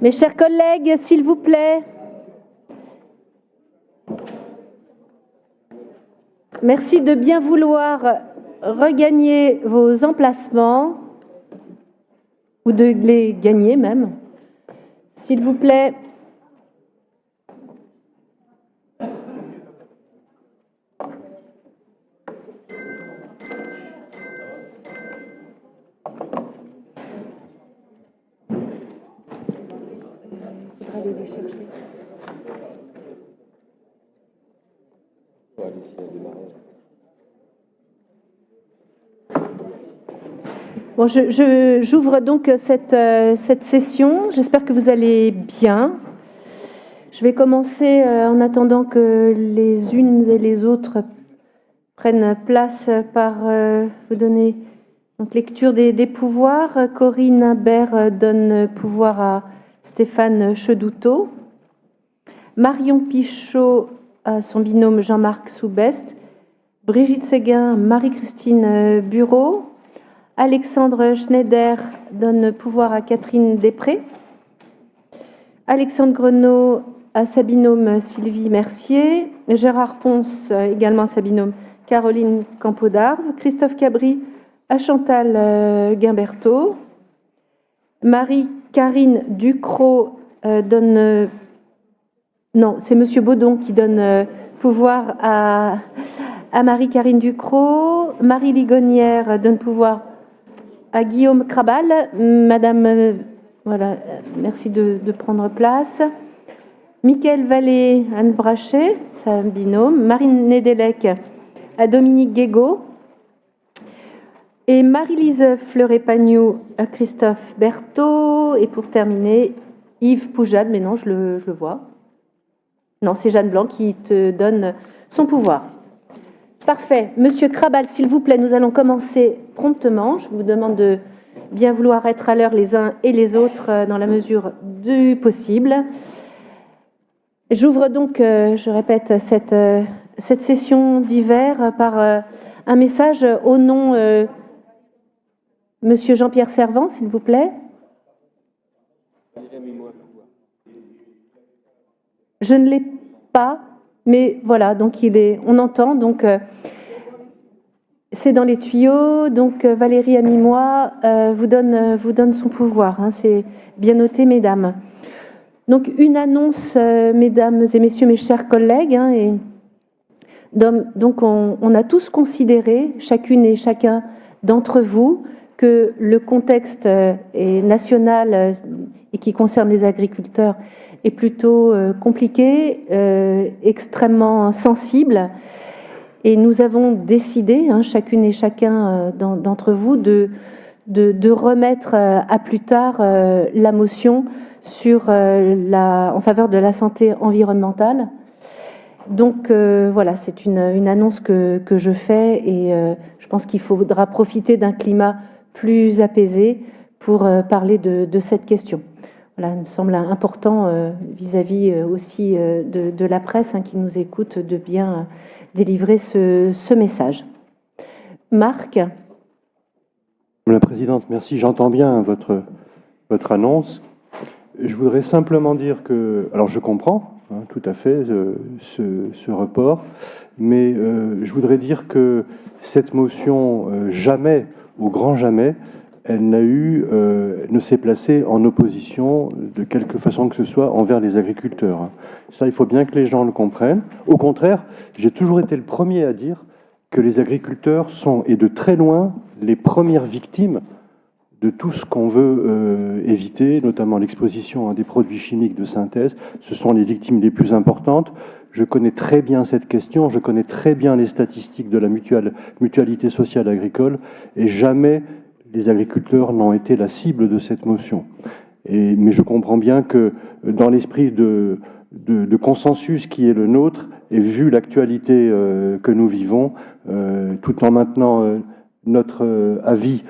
Mes chers collègues, s'il vous plaît. Merci de bien vouloir regagner vos emplacements, ou de les gagner même. S'il vous plaît. Aller les chercher. Bon, j'ouvre donc cette session. J'espère que vous allez bien. Je vais commencer en attendant que les unes et les autres prennent place par vous donner donc, lecture des pouvoirs. Corinne Imbert donne pouvoir à Stéphane Chedoutot. Marion Pichot à son binôme Jean-Marc Soubest. Brigitte Séguin, Marie-Christine Bureau. Alexandre Schneider donne pouvoir à Catherine Després. Alexandre Grenot à sa binôme Sylvie Mercier. Gérard Ponce également à sa binôme Caroline Campeau-d'Arve. Christophe Cabri à Chantal Guimberteau. Marie-Karine Ducrot donne... non, c'est Monsieur Baudon qui donne pouvoir à Marie-Karine Ducrot. Marie Ligonière donne pouvoir à Guillaume Crabal. Madame, voilà, merci de prendre place. Michael Vallée, Anne Brachet, sa binôme. Marine Nedelec à Dominique Guégaud. Et Marie-Lise Fleuret-Pagnou à Christophe Berthaud. Et pour terminer, Yves Poujade, mais non, je le vois. Non, c'est Jeanne Blanc qui te donne son pouvoir. Parfait. Monsieur Crabal, s'il vous plaît, nous allons commencer promptement. Je vous demande de bien vouloir être à l'heure les uns et les autres dans la mesure du possible. J'ouvre donc, je répète, cette session d'hiver par un message au nom Monsieur Jean-Pierre Servant, s'il vous plaît. Je ne l'ai pas, mais voilà, donc on entend, donc c'est dans les tuyaux, donc Valérie Amimois vous donne son pouvoir, hein, c'est bien noté, mesdames. Donc une annonce, mesdames et messieurs, mes chers collègues, hein, et donc on a tous considéré, chacune et chacun d'entre vous, que le contexte est national et qui concerne les agriculteurs est plutôt compliqué, extrêmement sensible. Et nous avons décidé, hein, chacune et chacun d'entre vous, de remettre à plus tard la motion en faveur de la santé environnementale. Donc voilà, c'est une annonce que je fais et je pense qu'il faudra profiter d'un climat plus apaisé pour parler de cette question. Voilà, il me semble important vis-à-vis aussi de la presse, hein, qui nous écoute, de bien délivrer ce message. Marc. Madame la Présidente, merci. J'entends bien votre annonce. Je voudrais simplement dire que... Alors je comprends hein, tout à fait ce report, mais je voudrais dire que cette motion, jamais, au grand jamais, elle ne s'est placée en opposition de quelque façon que ce soit envers les agriculteurs. Ça, il faut bien que les gens le comprennent. Au contraire, j'ai toujours été le premier à dire que les agriculteurs sont, et de très loin, les premières victimes de tout ce qu'on veut éviter, notamment l'exposition à des produits chimiques de synthèse. Ce sont les victimes les plus importantes. Je connais très bien cette question, je connais très bien les statistiques de la mutualité sociale agricole, et jamais les agriculteurs n'ont été la cible de cette motion. Mais je comprends bien que dans l'esprit de consensus qui est le nôtre, et vu l'actualité que nous vivons, tout en maintenant notre avis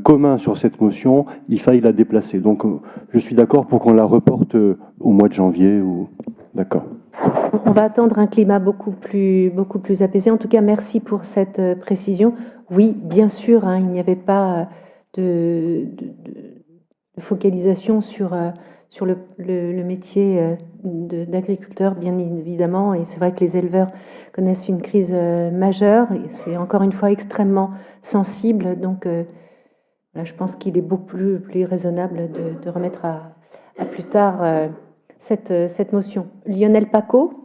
commun sur cette motion, il faille la déplacer. Donc je suis d'accord pour qu'on la reporte au mois de janvier. D'accord. On va attendre un climat beaucoup plus apaisé. En tout cas, merci pour cette précision. Oui, bien sûr, hein, il n'y avait pas focalisation sur le métier d'agriculteur, bien évidemment. Et c'est vrai que les éleveurs connaissent une crise majeure. Et c'est encore une fois extrêmement sensible. Donc, là, je pense qu'il est beaucoup plus raisonnable de remettre à plus tard cette motion. Lionel Pacaud.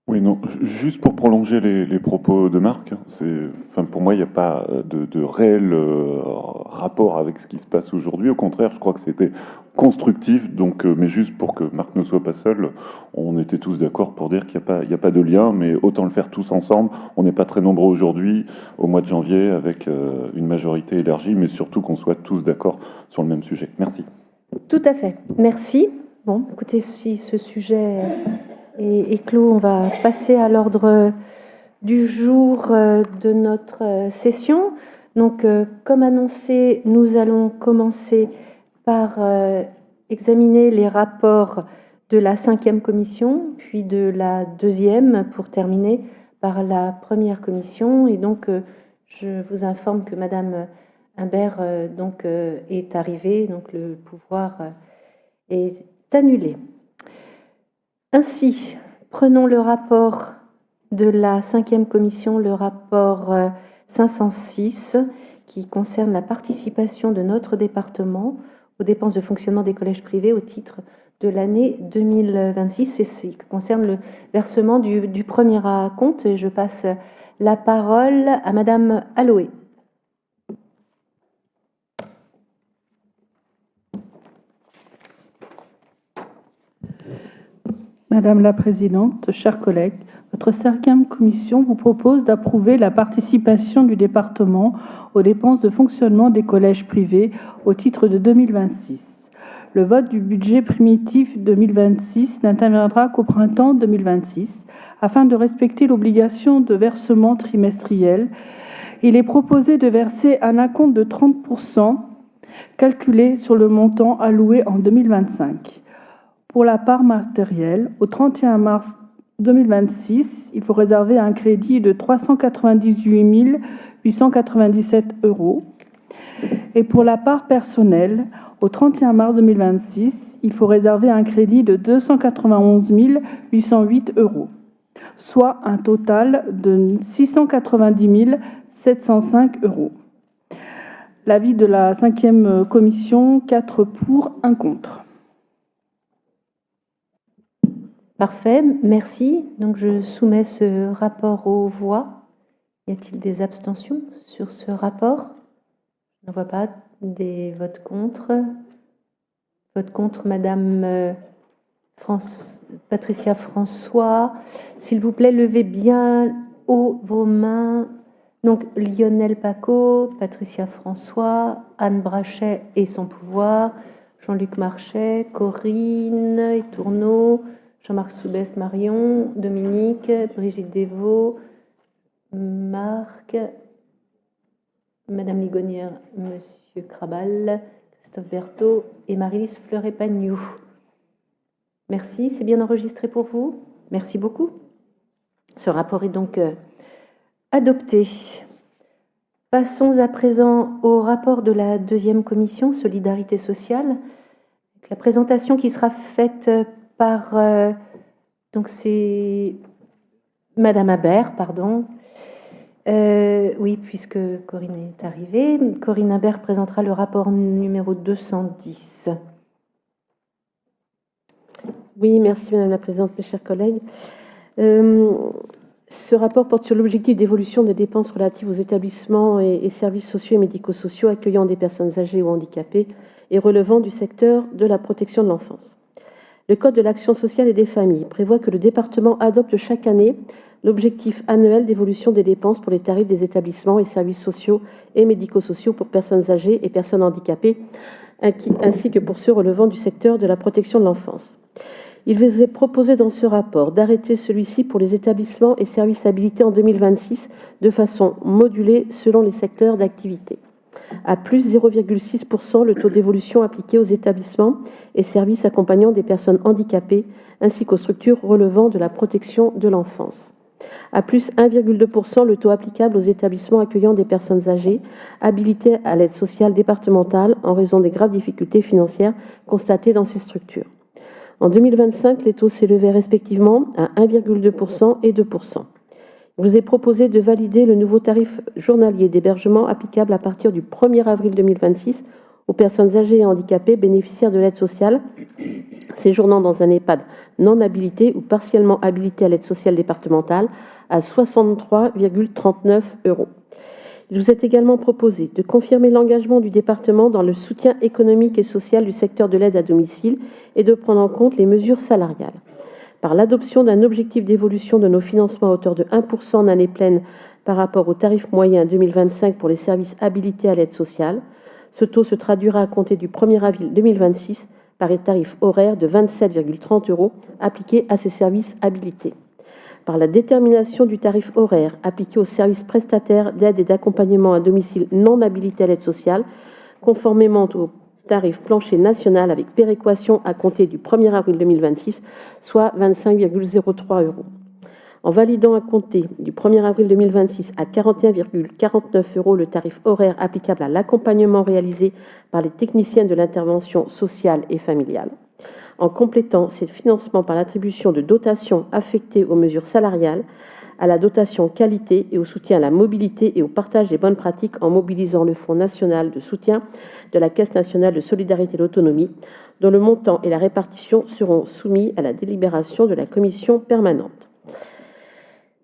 Oui, non, juste pour prolonger les propos de Marc, pour moi, il n'y a pas de réel rapport avec ce qui se passe aujourd'hui. Au contraire, je crois que c'était constructif. Donc, mais juste pour que Marc ne soit pas seul, on était tous d'accord pour dire qu'il n'y a pas de lien, mais autant le faire tous ensemble. On n'est pas très nombreux aujourd'hui, au mois de janvier, avec une majorité élargie, mais surtout qu'on soit tous d'accord sur le même sujet. Merci. Tout à fait. Merci. Bon, écoutez, si ce sujet est clos, on va passer à l'ordre du jour de notre session. Donc, comme annoncé, nous allons commencer par examiner les rapports de la 5e commission, puis de la 2e, pour terminer par la 1re commission. Et donc, je vous informe que Madame Imbert est arrivée, donc le pouvoir est annulé. Ainsi, prenons le rapport de la 5e commission, le rapport 506, qui concerne la participation de notre département aux dépenses de fonctionnement des collèges privés au titre de l'année 2026. Et ce qui concerne le versement du premier acompte. Et je passe la parole à Madame Alloué. Madame la Présidente, chers collègues, votre 5e commission vous propose d'approuver la participation du département aux dépenses de fonctionnement des collèges privés au titre de 2026. Le vote du budget primitif 2026 n'interviendra qu'au printemps 2026. Afin de respecter l'obligation de versement trimestriel, il est proposé de verser un acompte de 30% calculé sur le montant alloué en 2025. Pour la part matérielle, au 31 mars 2026, il faut réserver un crédit de 398 897 €. Et pour la part personnelle, au 31 mars 2026, il faut réserver un crédit de 291 808 €, soit un total de 690 705 €. L'avis de la 5e commission, 4 pour, 1 contre. Parfait, merci. Donc, je soumets ce rapport aux voix. Y a-t-il des abstentions sur ce rapport? Je ne vois pas des votes contre. Vote contre, Madame Patricia François. S'il vous plaît, levez bien haut vos mains. Donc, Lionel Pacaud, Patricia François, Anne Brachet et son pouvoir, Jean-Luc Marchais, Corinne Tourneau, Jean-Marc Soubest-Marion, Dominique, Brigitte Desvaux, Marc, Madame Ligonière, Monsieur Crabal, Christophe Berthaud et Marie-Lise Fleuret-Pagnoux. Merci, c'est bien enregistré pour vous. Merci beaucoup. Ce rapport est donc adopté. Passons à présent au rapport de la 2e commission, Solidarité sociale. La présentation qui sera faite par donc c'est Madame Imbert, pardon. Oui, puisque Corinne est arrivée. Corinne Imbert présentera le rapport numéro 210. Oui, merci Madame la Présidente, mes chers collègues. Ce rapport porte sur l'objectif d'évolution des dépenses relatives aux établissements et services sociaux et médico-sociaux accueillant des personnes âgées ou handicapées et relevant du secteur de la protection de l'enfance. Le Code de l'action sociale et des familles prévoit que le département adopte chaque année l'objectif annuel d'évolution des dépenses pour les tarifs des établissements et services sociaux et médico-sociaux pour personnes âgées et personnes handicapées, ainsi que pour ceux relevant du secteur de la protection de l'enfance. Il vous est proposé dans ce rapport d'arrêter celui-ci pour les établissements et services habilités en 2026 de façon modulée selon les secteurs d'activité. À plus 0,6% le taux d'évolution appliqué aux établissements et services accompagnant des personnes handicapées, ainsi qu'aux structures relevant de la protection de l'enfance. À plus 1,2% le taux applicable aux établissements accueillant des personnes âgées habilitées à l'aide sociale départementale en raison des graves difficultés financières constatées dans ces structures. En 2025, les taux s'élevaient respectivement à 1,2% et 2%. Il vous est proposé de valider le nouveau tarif journalier d'hébergement applicable à partir du 1er avril 2026 aux personnes âgées et handicapées bénéficiaires de l'aide sociale séjournant dans un EHPAD non habilité ou partiellement habilité à l'aide sociale départementale à 63,39 €. Il vous est également proposé de confirmer l'engagement du département dans le soutien économique et social du secteur de l'aide à domicile et de prendre en compte les mesures salariales. Par l'adoption d'un objectif d'évolution de nos financements à hauteur de 1% en année pleine par rapport au tarif moyen 2025 pour les services habilités à l'aide sociale, ce taux se traduira à compter du 1er avril 2026 par un tarif horaire de 27,30 € appliqué à ces services habilités. Par la détermination du tarif horaire appliqué aux services prestataires d'aide et d'accompagnement à domicile non habilités à l'aide sociale, conformément au tarif plancher national avec péréquation à compter du 1er avril 2026, soit 25,03 €. En validant à compter du 1er avril 2026 à 41,49 € le tarif horaire applicable à l'accompagnement réalisé par les techniciens de l'intervention sociale et familiale. En complétant ces financements par l'attribution de dotations affectées aux mesures salariales, à la dotation qualité et au soutien à la mobilité et au partage des bonnes pratiques en mobilisant le Fonds national de soutien de la Caisse nationale de solidarité et d'autonomie, dont le montant et la répartition seront soumis à la délibération de la commission permanente.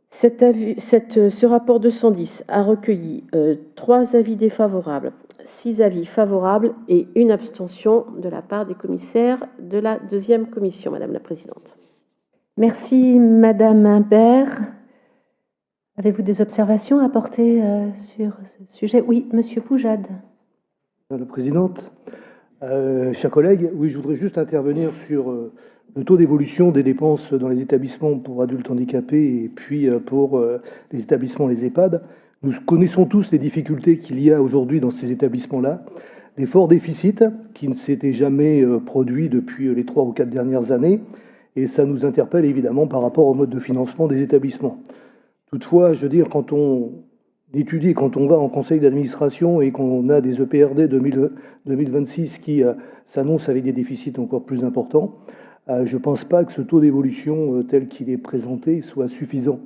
Ce rapport 210 a recueilli 3 avis défavorables, 6 avis favorables et une abstention de la part des commissaires de la deuxième commission, Madame la Présidente. Merci, Madame Imbert. Avez-vous des observations à apporter sur ce sujet? Oui, Monsieur Poujade. Madame la Présidente, chers collègues, oui, je voudrais juste intervenir sur le taux d'évolution des dépenses dans les établissements pour adultes handicapés et puis pour les établissements, les EHPAD. Nous connaissons tous les difficultés qu'il y a aujourd'hui dans ces établissements-là, des forts déficits qui ne s'étaient jamais produits depuis les 3 ou 4 dernières années, et ça nous interpelle évidemment par rapport au mode de financement des établissements. Toutefois, je veux dire, quand on étudie, quand on va en conseil d'administration et qu'on a des EPRD 2026 qui s'annoncent avec des déficits encore plus importants, je ne pense pas que ce taux d'évolution tel qu'il est présenté soit suffisant.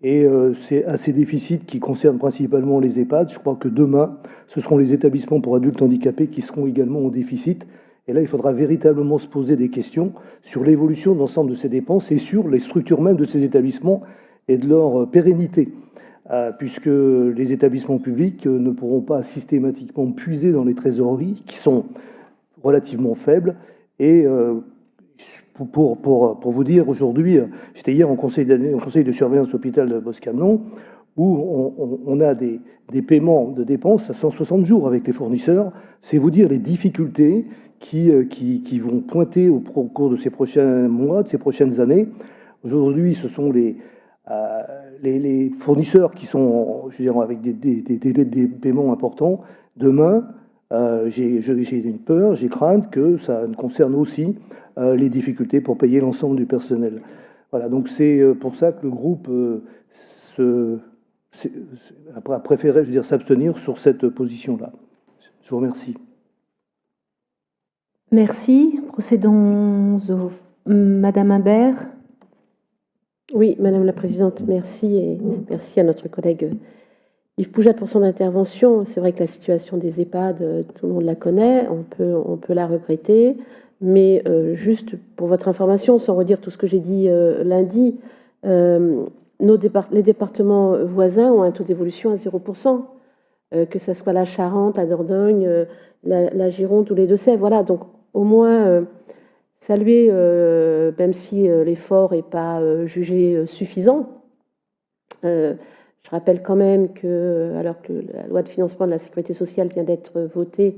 Et c'est à ces déficits qui concernent principalement les EHPAD. Je crois que demain, ce seront les établissements pour adultes handicapés qui seront également en déficit. Et là, il faudra véritablement se poser des questions sur l'évolution de l'ensemble de ces dépenses et sur les structures même de ces établissements et de leur pérennité. Puisque les établissements publics ne pourront pas systématiquement puiser dans les trésoreries qui sont relativement faibles. Et pour vous dire, aujourd'hui, j'étais hier en conseil de surveillance hôpital de Boscamnon, où on a des paiements de dépenses à 160 jours avec les fournisseurs. C'est vous dire les difficultés qui vont pointer au cours de ces prochains mois, de ces prochaines années. Aujourd'hui, ce sont les fournisseurs qui sont, je veux dire, avec des délais de paiement importants. Demain, j'ai une peur, j'ai crainte que ça concerne aussi les difficultés pour payer l'ensemble du personnel. Voilà, donc c'est pour ça que le groupe a préféré, je veux dire, s'abstenir sur cette position-là. Je vous remercie. Merci. Procédons au Madame Imbert. Oui, Madame la Présidente, merci et merci à notre collègue Yves Poujade pour son intervention. C'est vrai que la situation des EHPAD, tout le monde la connaît, on peut la regretter, mais juste pour votre information, sans redire tout ce que j'ai dit lundi, les départements voisins ont un taux d'évolution à 0%, que ce soit la Charente, la Dordogne, la Gironde ou les Deux-Sèvres. Voilà, donc au moins saluer, même si l'effort n'est pas jugé suffisant. Je rappelle quand même que, alors que la loi de financement de la sécurité sociale vient d'être votée,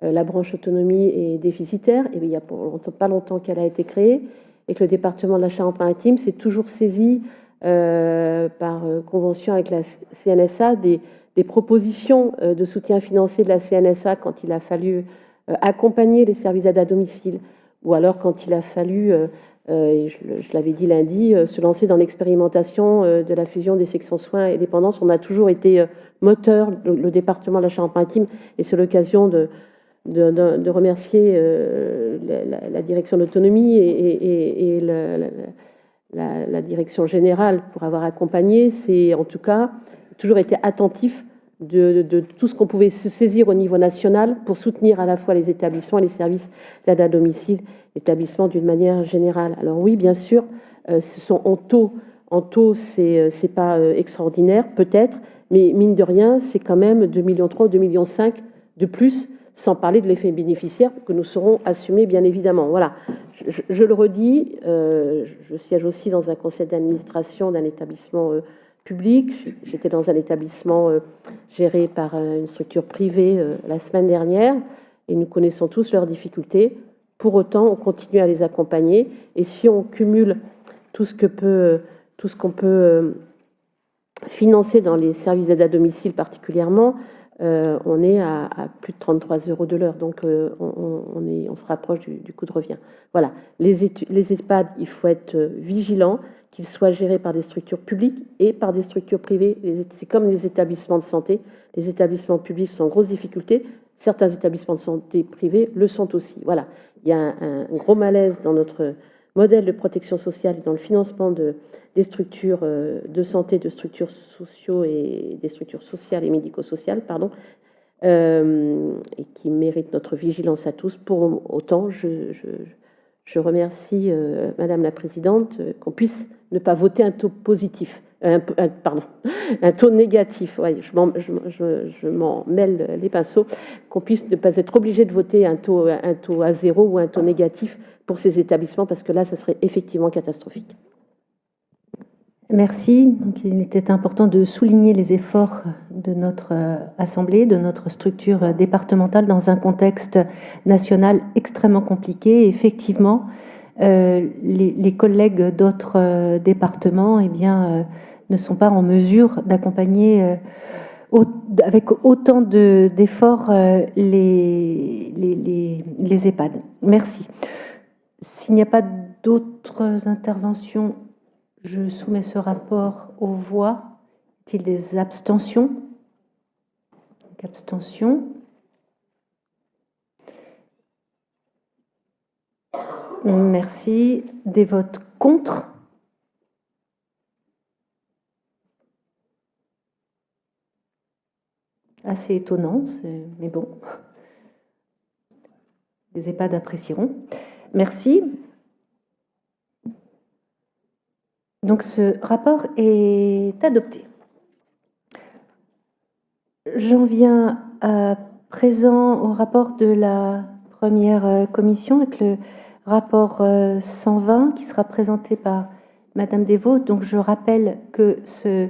la branche autonomie est déficitaire, et il n'y a pas longtemps qu'elle a été créée, et que le département de la Charente-Maritime s'est toujours saisi par convention avec la CNSA des propositions de soutien financier de la CNSA quand il a fallu accompagner les services d'aide à domicile, ou alors quand il a fallu et je l'avais dit lundi, se lancer dans l'expérimentation de la fusion des sections soins et dépendance. On a toujours été moteur, le département de la Charente-Maritime, et c'est l'occasion de remercier la direction de l'autonomie et la direction générale pour avoir accompagné. C'est en tout cas toujours été attentif de tout ce qu'on pouvait se saisir au niveau national pour soutenir à la fois les établissements et les services d'aide à domicile, établissements d'une manière générale. Alors oui, bien sûr, ce sont en taux, c'est pas extraordinaire, peut-être, mais mine de rien, c'est quand même 2,3 millions, 2,5 millions de plus, sans parler de l'effet bénéficiaire que nous saurons assumer, bien évidemment. Voilà, je le redis, je siège aussi dans un conseil d'administration d'un établissement public. J'étais dans un établissement géré par une structure privée la semaine dernière, et nous connaissons tous leurs difficultés. Pour autant, on continue à les accompagner, et si on cumule tout ce qu'on peut financer dans les services d'aide à domicile particulièrement, on est à plus de 33 € de l'heure, donc on se rapproche du coût de revient. Voilà, les EHPAD, il faut être vigilant, qu'ils soient gérés par des structures publiques et par des structures privées. C'est comme les établissements de santé, les établissements publics sont en grosse difficulté, certains établissements de santé privés le sont aussi. Voilà, il y a un gros malaise dans notre modèle de protection sociale et dans le financement des structures de santé, de structures sociaux et des structures sociales et médico-sociales, pardon, et qui méritent notre vigilance à tous. Pour autant, je remercie Madame la Présidente qu'on puisse ne pas voter un taux positif, un taux négatif. Ouais, je m'en mêle les pinceaux, qu'on puisse ne pas être obligé de voter un taux à 0 ou un taux négatif pour ces établissements, parce que là, ça serait effectivement catastrophique. Merci. Donc, il était important de souligner les efforts de notre Assemblée, de notre structure départementale dans un contexte national extrêmement compliqué. Effectivement, les collègues d'autres départements ne sont pas en mesure d'accompagner avec autant d'efforts les EHPAD. Merci. S'il n'y a pas d'autres interventions, je soumets ce rapport aux voix. Y a-t-il des abstentions? Abstentions. Merci. Des votes contre? Assez étonnant, mais bon. Les EHPAD apprécieront. Merci. Donc ce rapport est adopté. J'en viens à présent au rapport de la première commission avec le rapport 120 qui sera présenté par Madame Devaux. Donc je rappelle que ce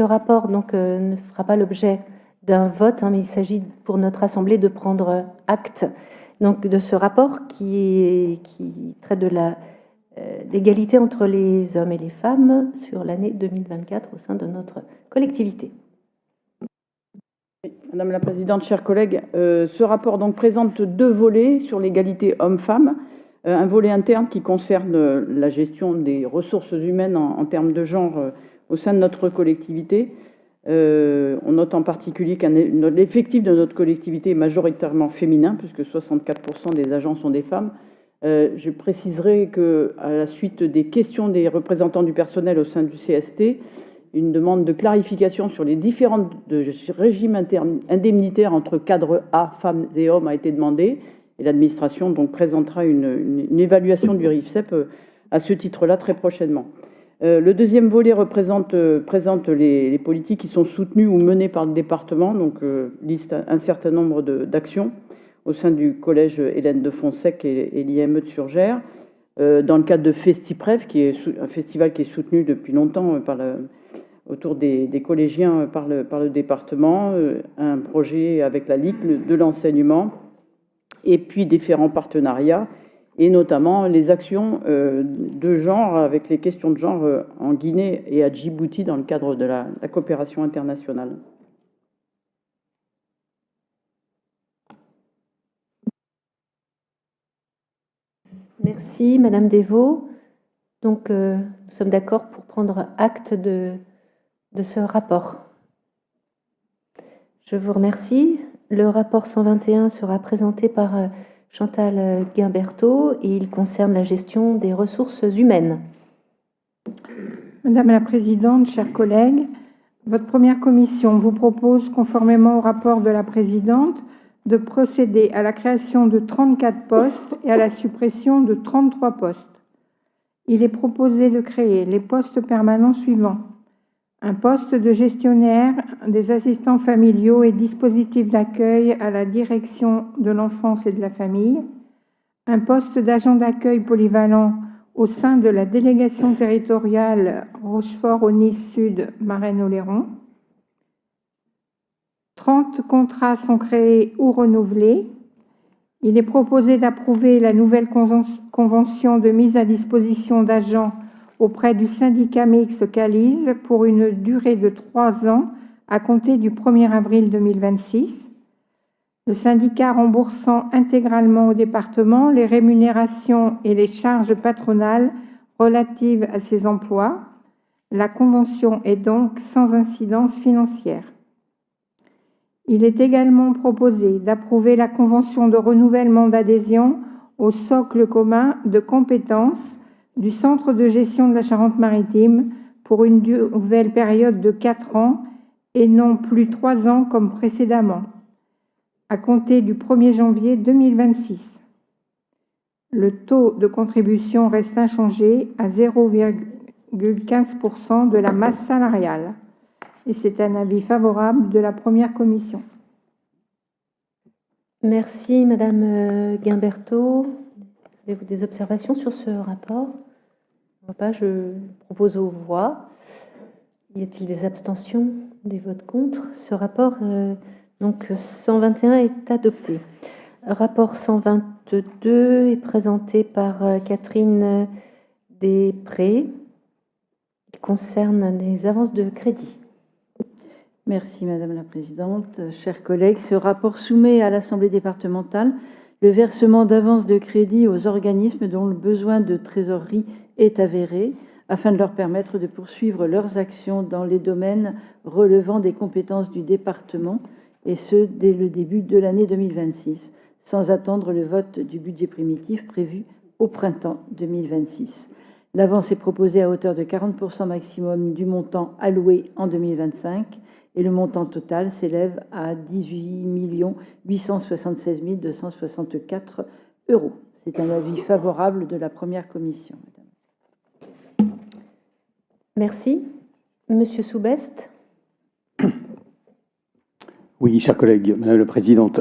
rapport ne fera pas l'objet d'un vote, mais il s'agit pour notre Assemblée de prendre acte de ce rapport qui traite de l'égalité entre les hommes et les femmes sur l'année 2024 au sein de notre collectivité. Madame la Présidente, chers collègues, ce rapport présente deux volets sur l'égalité hommes-femmes. Un volet interne qui concerne la gestion des ressources humaines en termes de genre au sein de notre collectivité. On note en particulier que l'effectif de notre collectivité est majoritairement féminin, puisque 64% des agents sont des femmes. Je préciserai qu'à la suite des questions des représentants du personnel au sein du CST, une demande de clarification sur les différents régimes indemnitaires entre cadres A, femmes et hommes a été demandée. Et l'administration présentera une évaluation du RIFSEP à ce titre-là très prochainement. Le deuxième volet présente les politiques qui sont soutenues ou menées par le département, liste un certain nombre d'actions au sein du collège Hélène de Fonsec et l'IME de Surgères, dans le cadre de FestiPrev, qui est un festival qui est soutenu depuis longtemps autour des collégiens par le département, un projet avec la Ligue de l'enseignement, et puis différents partenariats, et notamment les actions de genre, avec les questions de genre en Guinée et à Djibouti dans le cadre de la coopération internationale. Merci, Madame Devaux. Donc, nous sommes d'accord pour prendre acte de ce rapport. Je vous remercie. Le rapport 121 sera présenté par Chantal Guimberteau et il concerne la gestion des ressources humaines. Madame la Présidente, chers collègues, votre première commission vous propose, conformément au rapport de la Présidente, de procéder à la création de 34 postes et à la suppression de 33 postes. Il est proposé de créer les postes permanents suivants: un poste de gestionnaire des assistants familiaux et dispositifs d'accueil à la direction de l'enfance et de la famille, un poste d'agent d'accueil polyvalent au sein de la délégation territoriale Rochefort-Aunis-Sud Marennes-Oléron. 30 contrats sont créés ou renouvelés. Il est proposé d'approuver la nouvelle convention de mise à disposition d'agents auprès du syndicat mixte Calise pour une durée de 3 ans à compter du 1er avril 2026. Le syndicat remboursant intégralement au département les rémunérations et les charges patronales relatives à ces emplois. La convention est donc sans incidence financière. Il est également proposé d'approuver la convention de renouvellement d'adhésion au socle commun de compétences du Centre de gestion de la Charente-Maritime pour une nouvelle période de 4 ans et non plus 3 ans comme précédemment, à compter du 1er janvier 2026. Le taux de contribution reste inchangé à 0,15% de la masse salariale. Et c'est un avis favorable de la première commission. Merci, Madame Guimberteau. Avez-vous des observations sur ce rapport? Pas, je propose aux voix. Y a-t-il des abstentions, des votes contre? Ce rapport, donc 121, est adopté. Rapport 122 est présenté par Catherine Després. Il concerne des avances de crédit. Merci Madame la Présidente. Chers collègues, ce rapport soumet à l'Assemblée départementale le versement d'avances de crédit aux organismes dont le besoin de trésorerie est avéré, afin de leur permettre de poursuivre leurs actions dans les domaines relevant des compétences du département, et ce, dès le début de l'année 2026, sans attendre le vote du budget primitif prévu au printemps 2026. L'avance est proposée à hauteur de 40% maximum du montant alloué en 2025, et le montant total s'élève à 18 876 264 €. C'est un avis favorable de la première commission. Madame. Merci. Monsieur Soubest. Oui, chers collègues, Madame la Présidente,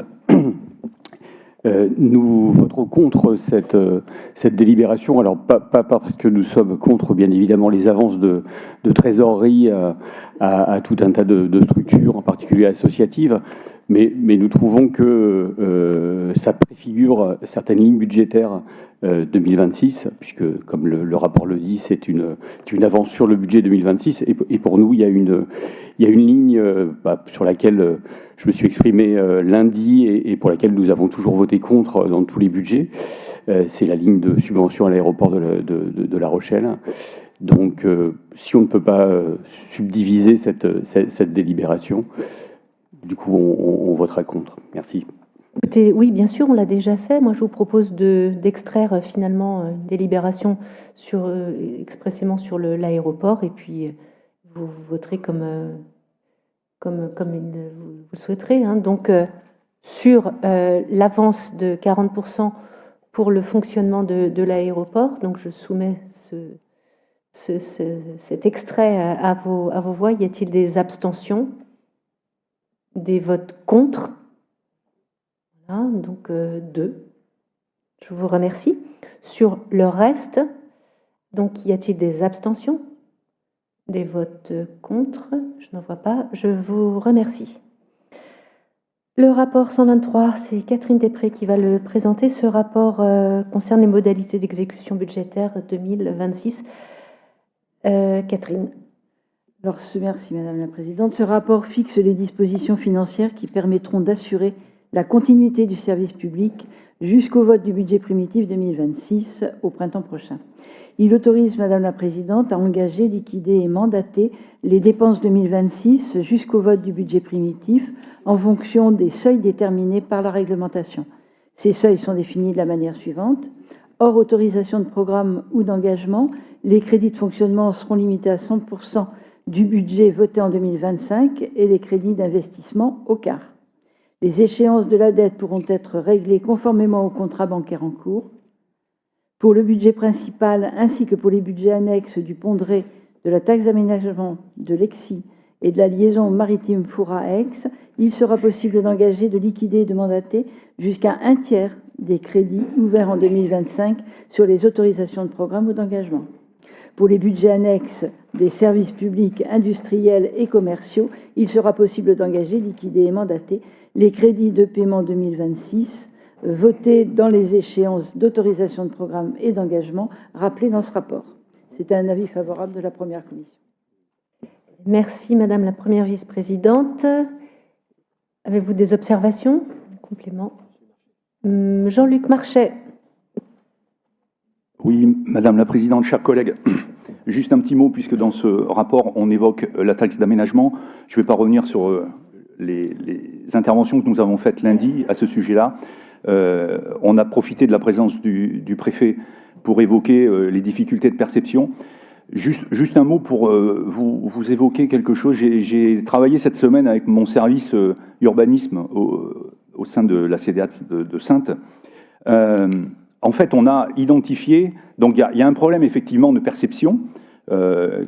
nous voterons contre cette délibération. Alors, pas parce que nous sommes contre, bien évidemment, les avances de trésorerie à tout un tas de structures, en particulier associatives, mais nous trouvons que ça préfigure certaines lignes budgétaires 2026, puisque, comme le rapport le dit, c'est une avance sur le budget 2026. Et pour nous, il y a une ligne sur laquelle je me suis exprimé lundi et pour laquelle nous avons toujours voté contre dans tous les budgets. C'est la ligne de subvention à l'aéroport de La Rochelle. Donc, si on ne peut pas subdiviser cette délibération, du coup, on votera contre. Merci. Écoutez, oui, bien sûr, on l'a déjà fait. Moi, je vous propose d'extraire finalement une délibération expressément sur l'aéroport, et puis vous voterez comme vous le souhaiterez. Hein. Donc, sur l'avance de 40% pour le fonctionnement de l'aéroport, donc je soumets cet extrait à vos voix. Y a-t-il des abstentions? Des votes contre? Voilà, donc 2. Je vous remercie. Sur le reste, donc y a-t-il des abstentions? Des votes contre? Je n'en vois pas. Je vous remercie. Le rapport 123, c'est Catherine Després qui va le présenter. Ce rapport concerne les modalités d'exécution budgétaire 2026. Catherine. Alors, merci Madame la Présidente. Ce rapport fixe les dispositions financières qui permettront d'assurer la continuité du service public jusqu'au vote du budget primitif 2026 au printemps prochain. Il autorise, Madame la Présidente, à engager, liquider et mandater les dépenses 2026 jusqu'au vote du budget primitif en fonction des seuils déterminés par la réglementation. Ces seuils sont définis de la manière suivante. Hors autorisation de programme ou d'engagement, les crédits de fonctionnement seront limités à 100% du budget voté en 2025 et les crédits d'investissement au quart. Les échéances de la dette pourront être réglées conformément au contrat bancaire en cours. Pour le budget principal ainsi que pour les budgets annexes du pondéré de la taxe d'aménagement, de l'EXI et de la liaison maritime Foura-Aix, il sera possible d'engager, de liquider et de mandater jusqu'à un tiers des crédits ouverts en 2025 sur les autorisations de programme ou d'engagement. Pour les budgets annexes des services publics industriels et commerciaux, il sera possible d'engager, liquider et mandater les crédits de paiement 2026 votés dans les échéances d'autorisation de programme et d'engagement rappelées dans ce rapport. C'est un avis favorable de la première commission. Merci, Madame la Première Vice-Présidente. Avez-vous des observations, compléments? Jean-Luc Marchais. Oui, Madame la Présidente, chers collègues, juste un petit mot, puisque dans ce rapport, on évoque la taxe d'aménagement. Je ne vais pas revenir sur les interventions que nous avons faites lundi à ce sujet-là. On a profité de la présence du préfet pour évoquer les difficultés de perception. Juste un mot pour vous évoquer quelque chose. J'ai travaillé cette semaine avec mon service urbanisme au sein de la CDATS de Saintes. En fait, on a identifié, donc il y a un problème effectivement de perception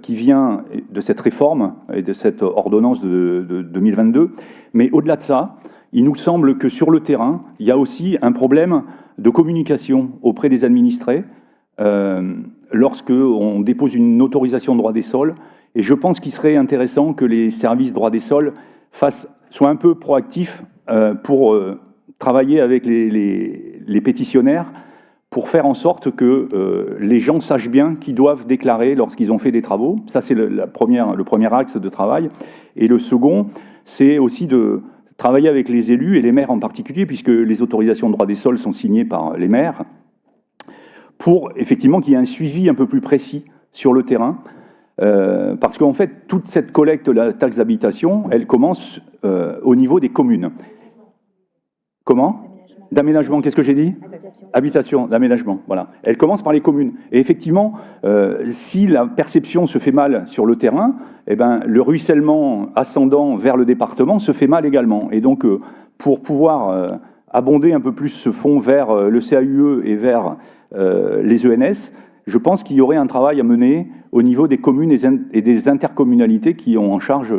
qui vient de cette réforme et de cette ordonnance de 2022. Mais au-delà de ça, il nous semble que sur le terrain, il y a aussi un problème de communication auprès des administrés lorsqu'on dépose une autorisation de droit des sols. Et je pense qu'il serait intéressant que les services droit des sols soient un peu proactifs pour travailler avec les pétitionnaires pour faire en sorte que les gens sachent bien qu'ils doivent déclarer lorsqu'ils ont fait des travaux. Ça, c'est le premier axe de travail. Et le second, c'est aussi de travailler avec les élus et les maires en particulier, puisque les autorisations de droit des sols sont signées par les maires, pour effectivement qu'il y ait un suivi un peu plus précis sur le terrain. Parce qu'en fait, toute cette collecte de la taxe d'habitation, elle commence au niveau des communes. Comment ? D'aménagement, qu'est-ce que j'ai dit ? Habitation, d'aménagement, voilà. Elle commence par les communes. Et effectivement, si la perception se fait mal sur le terrain, eh ben, le ruissellement ascendant vers le département se fait mal également. Et donc, pour pouvoir abonder un peu plus ce fonds vers le CAUE et vers les ENS, je pense qu'il y aurait un travail à mener au niveau des communes et des intercommunalités qui ont en charge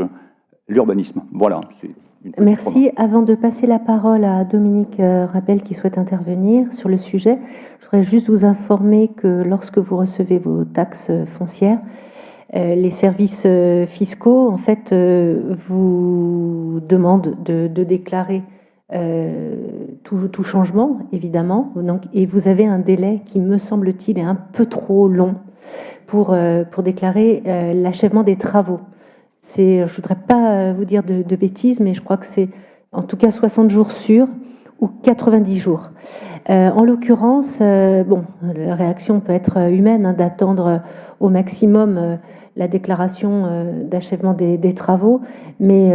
l'urbanisme. Voilà. Merci. Avant de passer la parole à Dominique Rabel qui souhaite intervenir sur le sujet, je voudrais juste vous informer que lorsque vous recevez vos taxes foncières, les services fiscaux, en fait, vous demandent de déclarer tout changement, évidemment. Donc, et vous avez un délai qui, me semble-t-il, est un peu trop long pour déclarer l'achèvement des travaux. Je ne voudrais pas vous dire de bêtises, mais je crois que c'est en tout cas 60 jours sûrs ou 90 jours. En l'occurrence, la réaction peut être humaine, d'attendre au maximum la déclaration d'achèvement des travaux, mais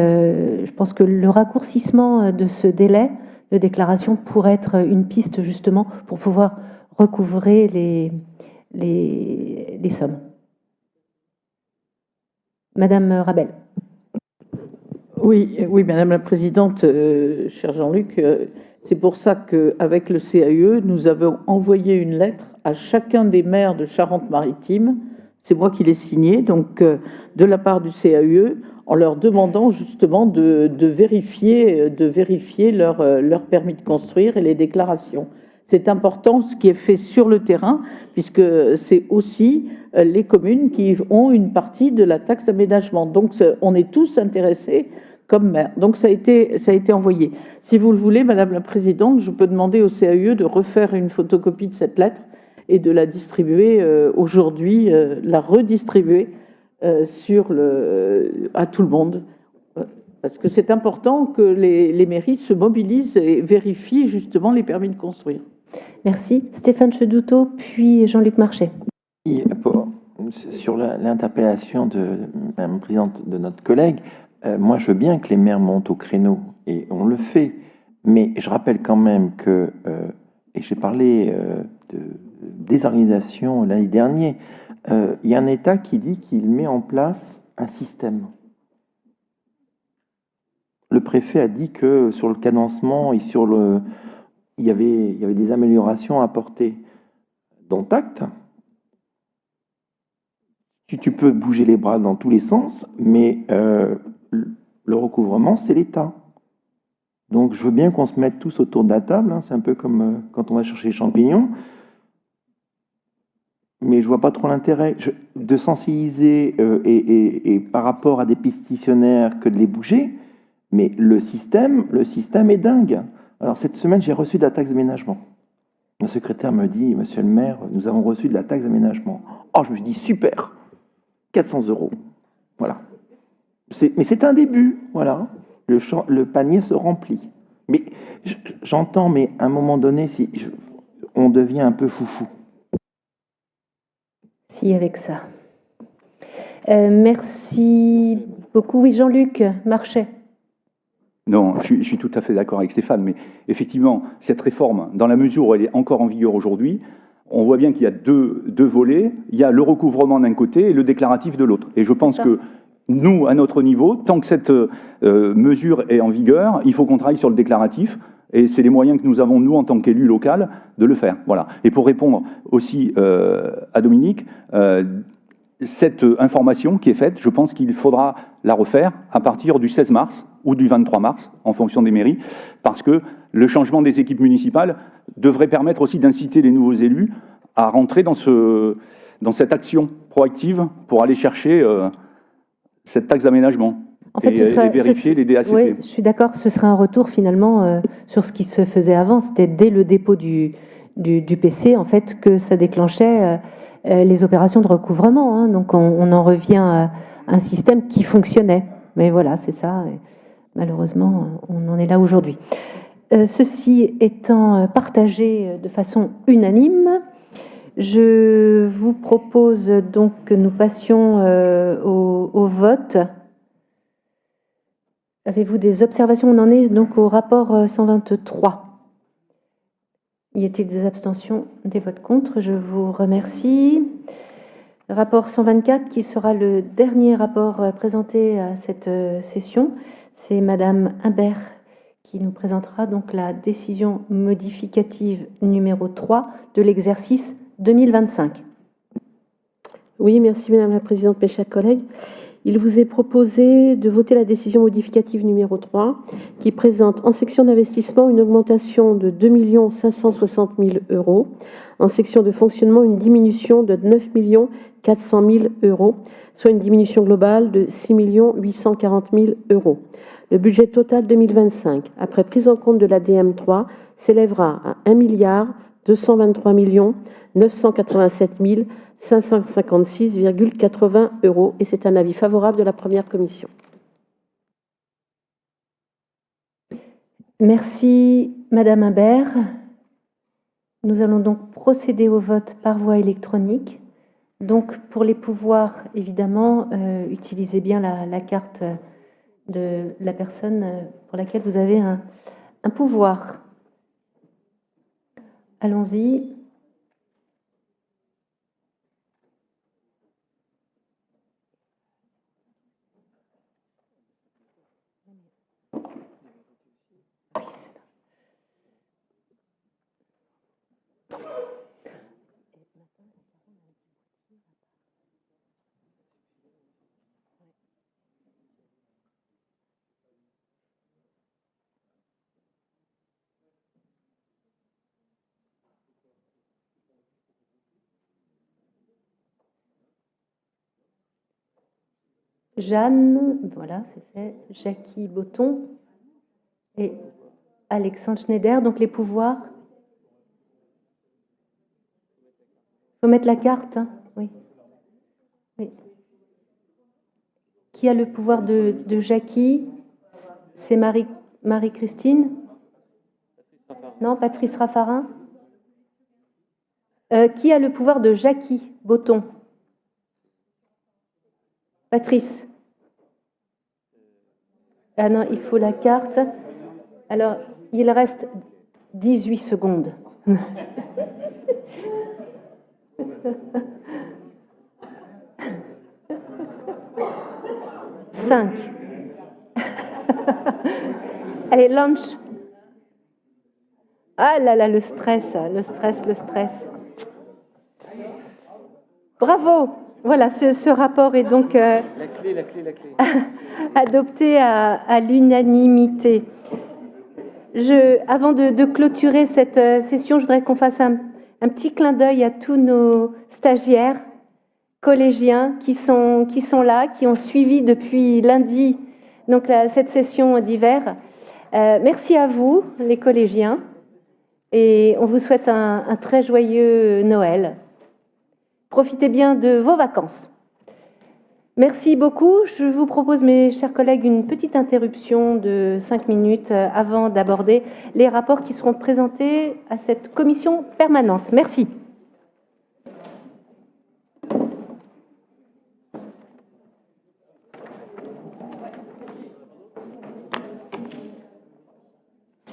je pense que le raccourcissement de ce délai de déclaration pourrait être une piste justement pour pouvoir recouvrer les sommes. Madame Rabel. Oui, Madame la Présidente, cher Jean-Luc, c'est pour ça qu'avec le CAUE, nous avons envoyé une lettre à chacun des maires de Charente-Maritime, c'est moi qui l'ai signée, donc de la part du CAUE, en leur demandant justement de vérifier leur permis de construire et les déclarations. C'est important ce qui est fait sur le terrain, puisque c'est aussi les communes qui ont une partie de la taxe d'aménagement. Donc on est tous intéressés comme maire. Donc ça a été envoyé. Si vous le voulez, Madame la Présidente, je peux demander au CAUE de refaire une photocopie de cette lettre et de la distribuer aujourd'hui, la redistribuer à tout le monde. Parce que c'est important que les mairies se mobilisent et vérifient justement les permis de construire. Merci. Stéphane Chedoutot, puis Jean-Luc Marchais. Sur l'interpellation de Madame la Présidente de notre collègue, moi je veux bien que les maires montent au créneau, et on le fait. Mais je rappelle quand même que, et j'ai parlé de désorganisation l'année dernière, il y a un État qui dit qu'il met en place un système. Le préfet a dit que sur le cadencement et sur il y avait des améliorations à apporter. Dont acte. Tu peux bouger les bras dans tous les sens, mais le recouvrement, c'est l'État. Donc je veux bien qu'on se mette tous autour de la table, hein, c'est un peu comme quand on va chercher les champignons, mais je vois pas trop l'intérêt de sensibiliser et par rapport à des pétitionnaires que de les bouger, mais le système est dingue. Alors cette semaine, j'ai reçu de la taxe d'aménagement. Le secrétaire me dit, monsieur le maire, nous avons reçu de la taxe d'aménagement. Oh, je me suis dit, super, 400 €. Voilà. Mais c'est un début, voilà. Le panier se remplit. Mais j'entends, mais à un moment donné, on devient un peu foufou. Si, avec ça. Merci beaucoup. Oui, Jean-Luc Marchais. Non, je suis tout à fait d'accord avec Stéphane, mais effectivement, cette réforme, dans la mesure où elle est encore en vigueur aujourd'hui, on voit bien qu'il y a deux volets. Il y a le recouvrement d'un côté et le déclaratif de l'autre. Et je pense que nous, à notre niveau, tant que cette mesure est en vigueur, il faut qu'on travaille sur le déclaratif. Et c'est les moyens que nous avons, nous, en tant qu'élus locaux, de le faire. Voilà. Et pour répondre aussi à Dominique, cette information qui est faite, je pense qu'il faudra la refaire à partir du 16 mars ou du 23 mars, en fonction des mairies, parce que le changement des équipes municipales devrait permettre aussi d'inciter les nouveaux élus à rentrer dans cette action proactive pour aller chercher cette taxe d'aménagement. En fait, et vérifier les DACT. Oui, je suis d'accord, ce serait un retour finalement sur ce qui se faisait avant. C'était dès le dépôt du PC, en fait, que ça déclenchait les opérations de recouvrement. Hein. Donc on en revient à un système qui fonctionnait. Mais voilà, c'est ça. Et malheureusement, on en est là aujourd'hui. Ceci étant partagé de façon unanime, je vous propose donc que nous passions au vote. Avez-vous des observations? On en est donc au rapport 123. Y a-t-il des abstentions, des votes contre? Je vous remercie. Rapport 124, qui sera le dernier rapport présenté à cette session. C'est Madame Imbert qui nous présentera donc la décision modificative numéro 3 de l'exercice 2025. Oui, merci Madame la Présidente, mes chers collègues. Il vous est proposé de voter la décision modificative numéro 3 qui présente en section d'investissement une augmentation de 2 560 000 €, en section de fonctionnement une diminution de 9 400 000 €, soit une diminution globale de 6 840 000 €. Le budget total 2025, après prise en compte de l'ADM 3, s'élèvera à 1 223 987 556,80 € et c'est un avis favorable de la première commission. Merci Madame Imbert. Nous allons donc procéder au vote par voie électronique. Donc pour les pouvoirs, évidemment, utilisez bien la carte de la personne pour laquelle vous avez un pouvoir. Allons-y. Jeanne, voilà, c'est fait. Jackie Botton et Alexandre Schneider. Donc les pouvoirs. Il faut mettre la carte, hein. Oui. Oui. Qui a le pouvoir de Jackie? C'est Marie-Christine? Non, Patrice Raffarin? Qui a le pouvoir de Jackie Botton? Patrice? Ah non, il faut la carte. Alors, il reste 18 secondes. 5. Allez, lunch. Ah là là, le stress. Bravo. Voilà, ce rapport est donc La clé. adopté à l'unanimité. Avant de clôturer cette session, je voudrais qu'on fasse un petit clin d'œil à tous nos stagiaires, collégiens qui sont là, qui ont suivi depuis lundi donc cette session d'hiver. Merci à vous, les collégiens, et on vous souhaite un très joyeux Noël. Profitez bien de vos vacances. Merci beaucoup. Je vous propose, mes chers collègues, une petite interruption de 5 minutes avant d'aborder les rapports qui seront présentés à cette commission permanente. Merci.